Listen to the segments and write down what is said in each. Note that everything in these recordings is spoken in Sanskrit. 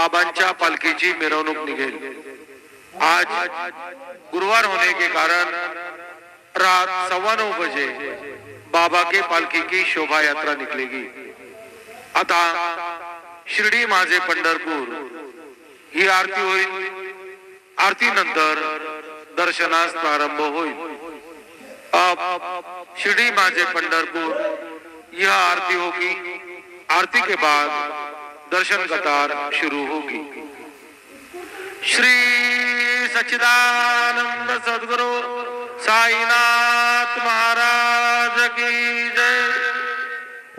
बाबांच्या पालखीची मिरवणूक निघेल। आज गुरुवार होने के कारण रात 9:15 बजे बाबा के पालखी की शोभा यात्रा निकलेगी। आता शिर्डी माझे पंढरपूर ही आरती होईल। आरती नंतर दर्शनास प्रारंभ होईल। अब शिर्डी माझे पंढरपुर यह आरती होगी। आरती के बाद दर्शन कतार शुरू होगी। श्री सच्चिदानंद सद्गुरु साईनाथ महाराज की जय।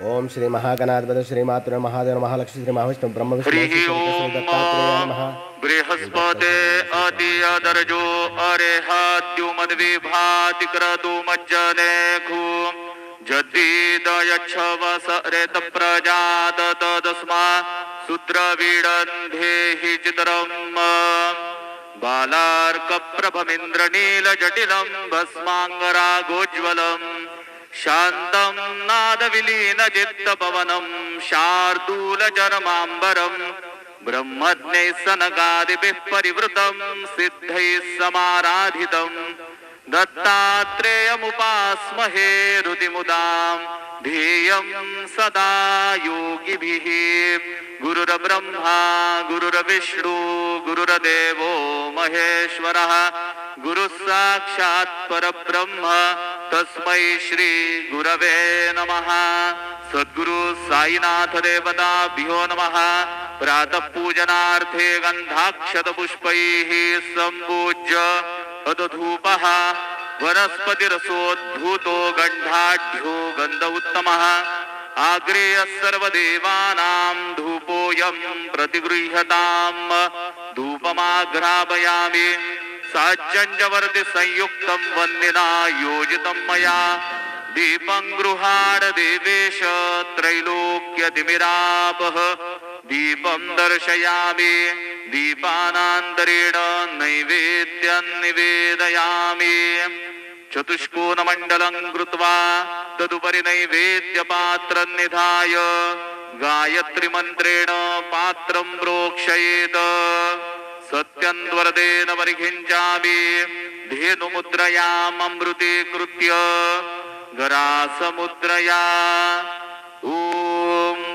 ओम श्री महागणाधिपति श्री मातृ महादेव महालक्ष्मी श्री महाविष्णु ब्रह्म विष्णु दत्तात्रेय नमः। बृहस्पते अतियदर्जो अरेहाद्यु मद्विभाति क्रतु मज्जने खु जद्दीदयच्छवसरेत प्रजात तस्मा सूत्रवीडन्धे हि चित्रम् बालार्कप्रभमिन्द्रनीलजटिलं भस्माङ्गरागोज्ज्वलम् शान्तं नादविलीनचित्तपवनं शार्दूलचर्माम्बरम् ब्रह्मज्ञैः सनकादिभिः परिवृतं सिद्धैः समाराधितं दत्तात्रेयमुपास्महे हृदिमुदां ध्येयं सदा योगिभिः। गुरुर्ब्रह्मा गुरुर्विष्णु गुरुर्देवो महेश्वरः गुरुसाक्षात् परब्रह्म तस्मै श्री गुरवे नमः। सद्गुरु साईनाथ देवताभ्यो नमः। प्रातः पूजनार्थे गन्धाक्षत पुष्पैः सम्पूज्य अदधूपः वनस्पतिरसोद्भूतो गन्धाढ्यो गन्ध उत्तमः आग्रेय सर्वदेवानां धूपोऽयं प्रतिगृह्यताम् धूपमाघ्रापयामि साज्जन्यवर्ति संयुक्तं वन्दिना योजितं मया दीपं गृहाण देवेश त्रैलोक्यतिमिरापः दीपं दर्शयामि दीपानान्तरेण नैवेद्यं निवेदयामि चतुष्कोणमण्डलं कृत्वा तदुपरि नैवेद्यपात्रं निधाय गायत्रीमन्त्रेण पात्रं प्रोक्षयेत् सत्यन्वरदेन परिखिञ्चामि धेनुमुद्रयाममृतीकृत्य गरासमुद्रया ॐ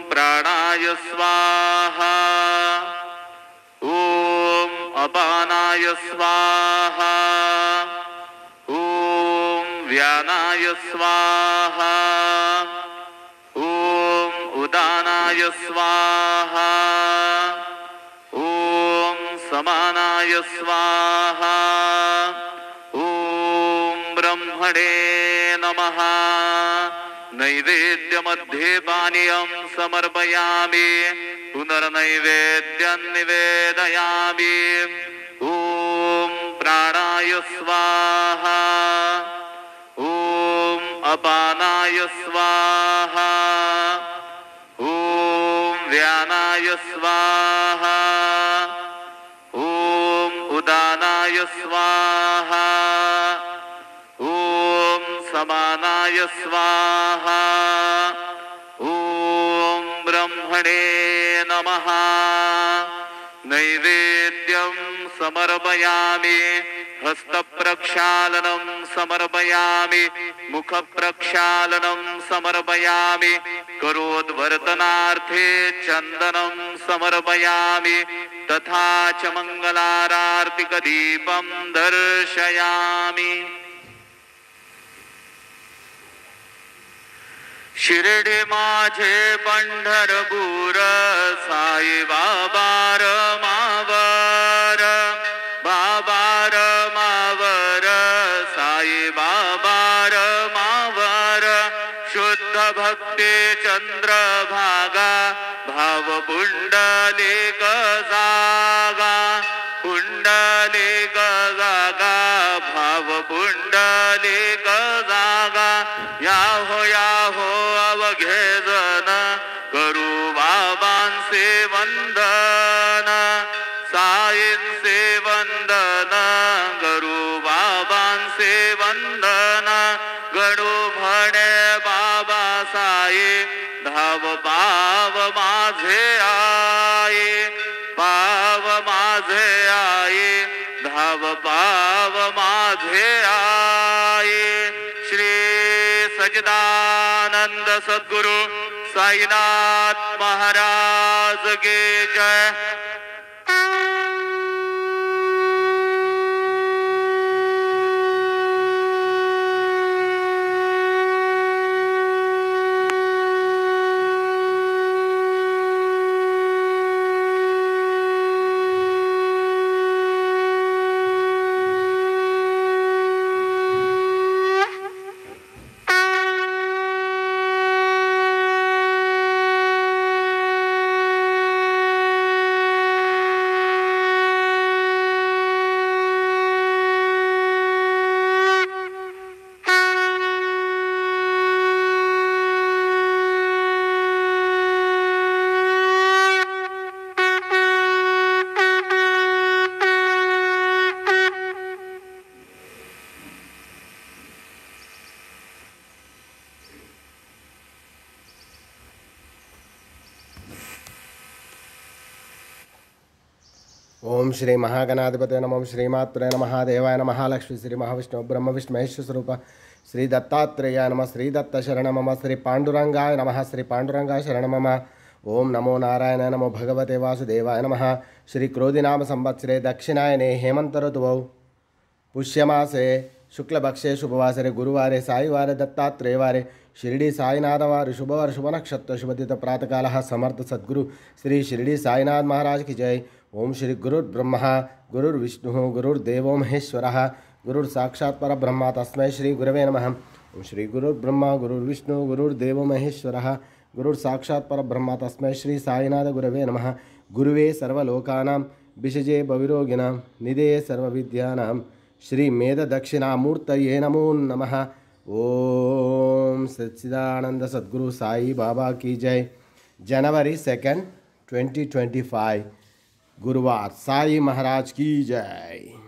प्राणाय स्वाहा ॐ अपानाय स्वाहा ॐ व्यानाय स्वाहा ॐ उदानाय स्वाहा ॐ समानाय स्वाहा ॐ ब्रह्मणे नमः। नैवेद्यमध्ये पानीयं समर्पयामि पुनर्नैवेद्यं निवेदयामि ॐ प्राणाय स्वाहा ॐ अपानाय स्वाहा ॐ व्यानाय स्वाहा ॐ उदानाय स्वाहा ॐ समानाय स्वाहा ॐ ब्रह्मणे नमः। नैवेद्यं समर्पयामि हस्तप्रक्षालनं समर्पयामि मुखप्रक्षालनं समर्पयामि करोद्वर्तनार्थे चन्दनं समर्पयामि तथा च मङ्गलारार्तिकदीपं दर्शयामि। शिर्डी माझे पंढरपूर साई बाबार मावर बाबार मावर साई बाबार मावर शुद्ध भक्ती चंद्रभागा भाव पुंडलिक जागा पुंडलिक जागा भाव पुंडलिक जागा याहो याहो अवघे जन करू बाबांचे वंदन साईंचे वंदन करू बाबांचे वंदन गडू म्हणे बाबा साई धाव पाव माझे आई पा माझे आये, धाव पाव माझे आये। श्री सच्चिदानंद सद्गुरु साईनाथ महाराज की जय। ओम श्री महागणाधिपतये नमः। ओम श्रीमात्रे नमः। देवाय नमः। लक्ष्मी श्री महाविष्णु ब्रह्म विष्णु महेश्वर स्वरूप श्री दत्तात्रेयाय नमः। श्री दत्त शरण मम। श्री पांडुरंगाय नमः। श्री पांडुरंगाय शरण मम। ओम नमो नारायणाय नमो भगवते वासुदेवाय नमः। श्री क्रोधिनाम संवत्सरे दक्षिणायने हेमंत ऋतुवौ पुष्यमासे शुक्लपक्षे शुभवासरे गुरुवारे साईवारे दत्तात्रेयवारे शिरडी साईनाथवार शुभवार शुभ नक्षत्र शुभतिथ प्रातःकालः समर्थ सद्गुरु श्री शिरडी साईनाथ महाराज की जय। ओम श्री गुरुर्ब्रह्मा गुरुर्विष्णु गुरुर्देवो महेश्वरः गुरुर्साक्षात् परब्रह्म तस्मै श्री गुरवे नमः। ओम श्री गुरुर्ब्रह्मा गुरुर्विष्णु गुरुर्देवो महेश्वरः गुरुर्साक्षात् परब्रह्म तस्मै श्री साईनाथ गुरवे नमः। गुरुवे सर्वलोकानां विषजे भविरोगिणां निधये सर्वविद्यानां श्री मेधदक्षिणामूर्तये नमो नमः। ओम सच्चिदानंद सद्गुरु साई बाबा की जय। जनवरी 2, 2025 गुरुवार। साई महाराज की जय।